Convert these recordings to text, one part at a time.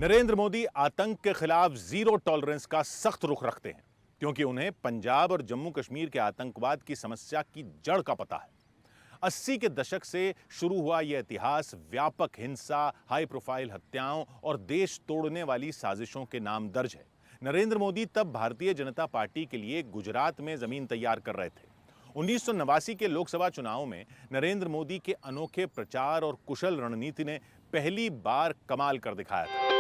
नरेंद्र मोदी आतंक के खिलाफ जीरो टॉलरेंस का सख्त रुख रखते हैं क्योंकि उन्हें पंजाब और जम्मू कश्मीर के आतंकवाद की समस्या की जड़ का पता है। 80 के दशक से शुरू हुआ यह इतिहास व्यापक हिंसा, हाई प्रोफाइल हत्याओं और देश तोड़ने वाली साजिशों के नाम दर्ज है। नरेंद्र मोदी तब भारतीय जनता पार्टी के लिए गुजरात में जमीन तैयार कर रहे थे। 1989 के लोकसभा चुनाव में नरेंद्र मोदी के अनोखे प्रचार और कुशल रणनीति ने पहली बार कमाल कर दिखाया था।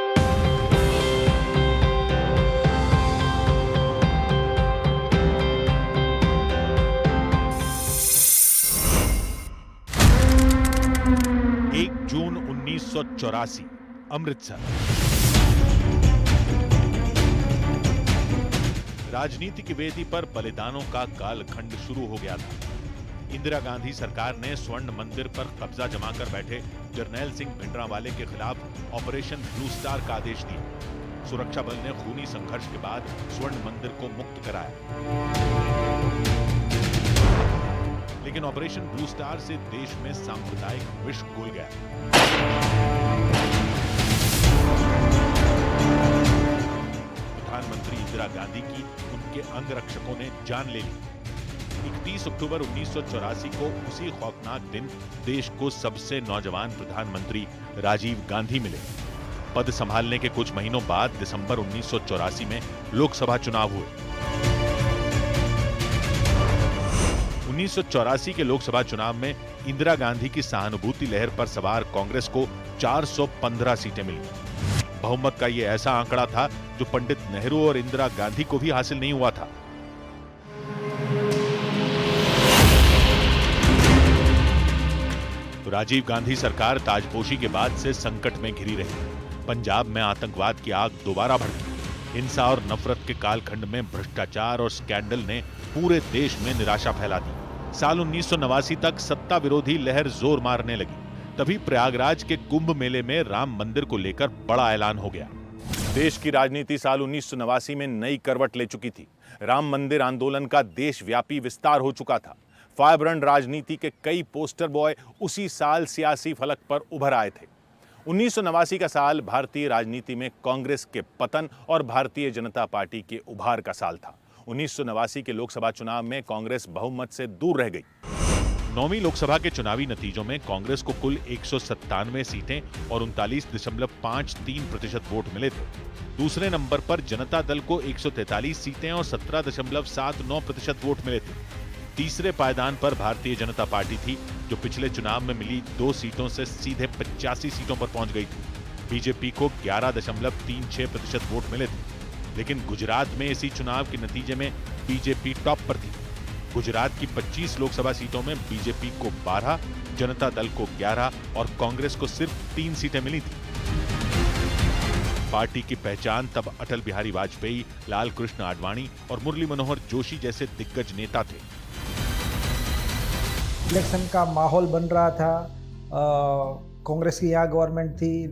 जून 1984 अमृतसर। राजनीति की वेदी पर बलिदानों का कालखंड शुरू हो गया था। इंदिरा गांधी सरकार ने स्वर्ण मंदिर पर कब्जा जमाकर बैठे जरनैल सिंह भिंडरांवाले के खिलाफ ऑपरेशन ब्लू स्टार का आदेश दिया। सुरक्षा बल ने खूनी संघर्ष के बाद स्वर्ण मंदिर को मुक्त कराया, लेकिन ऑपरेशन ब्लू स्टार से देश में सांप्रदायिक विष घुल गया। प्रधानमंत्री इंदिरा गांधी की उनके अंगरक्षकों ने जान ले ली। 31 अक्टूबर 1984 को उसी खौफनाक दिन देश को सबसे नौजवान प्रधानमंत्री राजीव गांधी मिले। पद संभालने के कुछ महीनों बाद दिसंबर 1984 में लोकसभा चुनाव हुए। 1984 के लोकसभा चुनाव में इंदिरा गांधी की सहानुभूति लहर पर सवार कांग्रेस को 415 सीटें मिली। बहुमत का यह ऐसा आंकड़ा था जो पंडित नेहरू और इंदिरा गांधी को भी हासिल नहीं हुआ था। तो राजीव गांधी सरकार ताजपोशी के बाद से संकट में घिरी रही। पंजाब में आतंकवाद की आग दोबारा भड़की। हिंसा और नफरत के कालखंड में भ्रष्टाचार और स्कैंडल ने पूरे देश में निराशा फैला दी। साल 1989 तक सत्ता विरोधी लहर जोर मारने लगी। तभी प्रयागराज के कुंभ मेले में राम मंदिर को लेकर बड़ा ऐलान हो गया। देश की राजनीति साल 1989 में नई करवट ले चुकी थी। राम मंदिर आंदोलन का देशव्यापी विस्तार हो चुका था। फायरब्रांड राजनीति के कई पोस्टर बॉय उसी साल सियासी फलक पर उभर आए थे। 1989 का साल भारतीय राजनीति में कांग्रेस के पतन और भारतीय जनता पार्टी के उभार का साल था। 1989 के लोकसभा चुनाव में कांग्रेस बहुमत से दूर रह गई। 9वीं लोकसभा के चुनावी नतीजों में कांग्रेस को कुल 197 सीटें और 39.53% वोट मिले थे। दूसरे नंबर पर जनता दल को 143 सीटें और 17.79% वोट मिले थे। तीसरे पायदान पर भारतीय जनता पार्टी थी, जो पिछले चुनाव में मिली 2 सीटों से सीधे 85 सीटों पर पहुंच गई थी। बीजेपी को 11.36% वोट मिले थे, लेकिन गुजरात में इसी चुनाव के नतीजे में बीजेपी टॉप पर थी। गुजरात की 25 लोकसभा सीटों में बीजेपी को 12, जनता दल को 11 और कांग्रेस को सिर्फ 3 सीटें मिली थी। पार्टी की पहचान तब अटल बिहारी वाजपेयी, लाल कृष्ण आडवाणी और मुरली मनोहर जोशी जैसे दिग्गज नेता थे। इलेक्शन का माहौल बन रहा था। कांग्रेस की यहाँ गवर्नमेंट थी,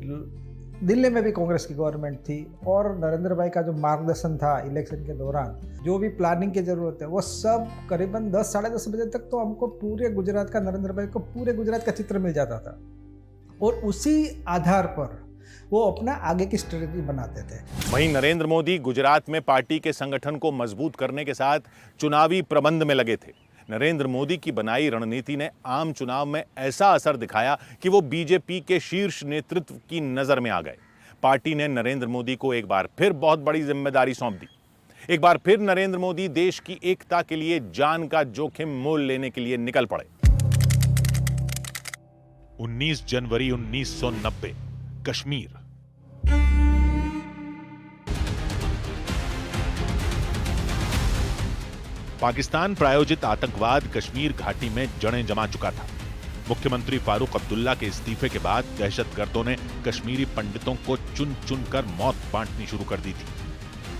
दिल्ली में भी कांग्रेस की गवर्नमेंट थी और नरेंद्र भाई का जो मार्गदर्शन था इलेक्शन के दौरान, जो भी प्लानिंग की जरूरत है वो सब करीबन 10 साढ़े 10 बजे तक तो हमको पूरे गुजरात का, नरेंद्र भाई को पूरे गुजरात का चित्र मिल जाता था और उसी आधार पर वो अपना आगे की स्ट्रेटजी बनाते थे। वहीं नरेंद्र मोदी गुजरात में पार्टी के संगठन को मजबूत करने के साथ चुनावी प्रबंध में लगे थे। नरेंद्र मोदी की बनाई रणनीति ने आम चुनाव में ऐसा असर दिखाया कि वो बीजेपी के शीर्ष नेतृत्व की नजर में आ गए। पार्टी ने नरेंद्र मोदी को एक बार फिर बहुत बड़ी जिम्मेदारी सौंप दी। एक बार फिर नरेंद्र मोदी देश की एकता के लिए जान का जोखिम मोल लेने के लिए निकल पड़े। 19 जनवरी 1990 कश्मीर। पाकिस्तान प्रायोजित आतंकवाद कश्मीर घाटी में जड़ें जमा चुका था। मुख्यमंत्री फारूक अब्दुल्ला के इस्तीफे के बाद दहशतगर्दों ने कश्मीरी पंडितों को चुन चुनकर मौत बांटनी शुरू कर दी थी।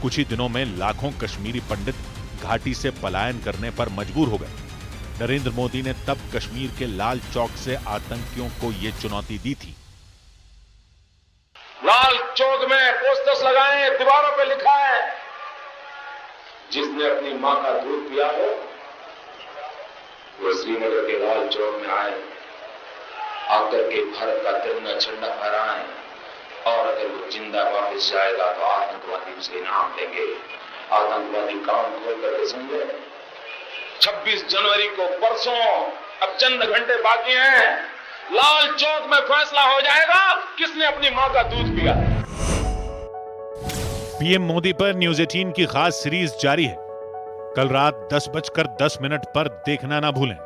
कुछ ही दिनों में लाखों कश्मीरी पंडित घाटी से पलायन करने पर मजबूर हो गए। नरेंद्र मोदी ने तब कश्मीर के लाल चौक से आतंकियों को ये चुनौती दी थी। लाल चौक में पोस्टर्स लगाए, दीवारों पे लिखा है, जिसने अपनी मां का दूध पिया हो वो श्रीनगर के लाल चौक में आए, आकर के भारत का तिरंगा झंडा फहराएं और अगर वो जिंदा वापस जाएगा तो आतंकवादी उसे इनाम देंगे। आतंकवादी कान खोल करके सुन ले। 26 जनवरी को परसों, अब चंद घंटे बाकी हैं, लाल चौक में फैसला हो जाएगा किसने अपनी मां का दूध पिया। पीएम मोदी पर न्यूज 18 की खास सीरीज जारी है। कल रात 10:10 पर देखना ना भूलें।